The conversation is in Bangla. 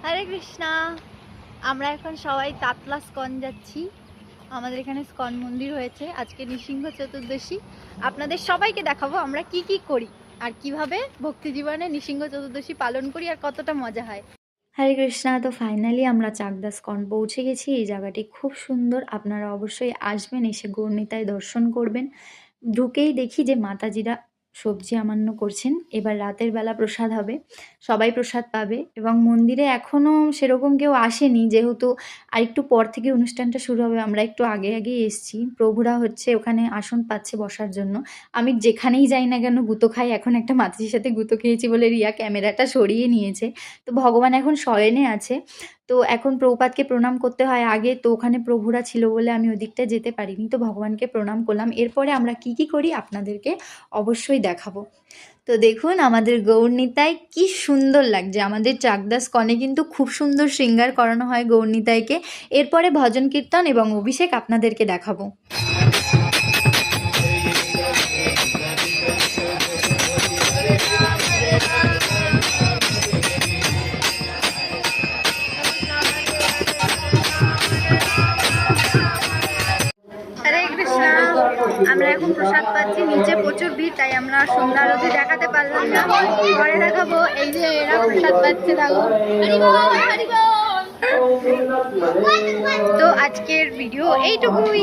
হরে কৃষ্ণা। আমরা এখন সবাই তাতলা স্কন যাচ্ছি। আমাদের এখানে স্কন মন্দির হয়েছে, আজকে নৃসিংহ চতুর্দশী। আপনাদের সবাইকে দেখাবো আমরা কি কি করি আর কিভাবে ভক্তি জীবনে নৃসিংহ চতুর্দশী পালন করি আর কতটা মজা হয়। হরে কৃষ্ণা। তো ফাইনালি আমরা চাকদা স্কন পৌঁছে গেছি। এই জায়গাটি খুব সুন্দর, আপনারা অবশ্যই আসবেন, এসে গৌরনিতাই দর্শন করবেন। ঢুকেই দেখি যে মাতাজিরা সবজি আমান্য করছেন। এবার রাতের বেলা প্রসাদ হবে, সবাই প্রসাদ পাবে এবং মন্দিরে এখনও সেরকম কেউ আসেনি, যেহেতু আরেকটু পর থেকে অনুষ্ঠানটা শুরু হবে। আমরা একটু আগে আগেই এসছি। প্রভুরা হচ্ছে ওখানে আসন পাচ্ছে বসার জন্য। আমি যেখানেই যাই না কেন গুঁতো খাই। এখন একটা মাতাজির সাথে গুঁতো খেয়েছি বলে রিয়া ক্যামেরাটা সরিয়ে নিয়েছে। তো ভগবান এখন শয়নে আছে। তো এখন প্রভুপাদকে প্রণাম করতে হয় আগে, তো ওখানে প্রভুরা ছিল বলে আমি ওদিকটা যেতে পারিনি। তো ভগবানকে প্রণাম করলাম। এরপরে আমরা কি কি করি আপনাদেরকে অবশ্যই দেখাবো। তো দেখুন আমাদের গৌরনিতাই কি সুন্দর লাগছে। আমাদের চাকদা স্কনে কিন্তু খুব সুন্দর শৃঙ্গার করানো হয় গৌরনিতাইকে। এরপরে ভজন কীর্তন এবং অভিষেক আপনাদেরকে দেখাবো। হরে কৃষ্ণা। আমরা এখন প্রসাদ পাচ্ছি, নিচে প্রচুর ভিড়, তাই আমরা সন্ধ্যা আরতি দেখাতে পারলাম না, পরে দেখাবো। এই যে এরা প্রসাদ পাচ্ছে, দেখো। তো আজকের ভিডিও এইটুকুই।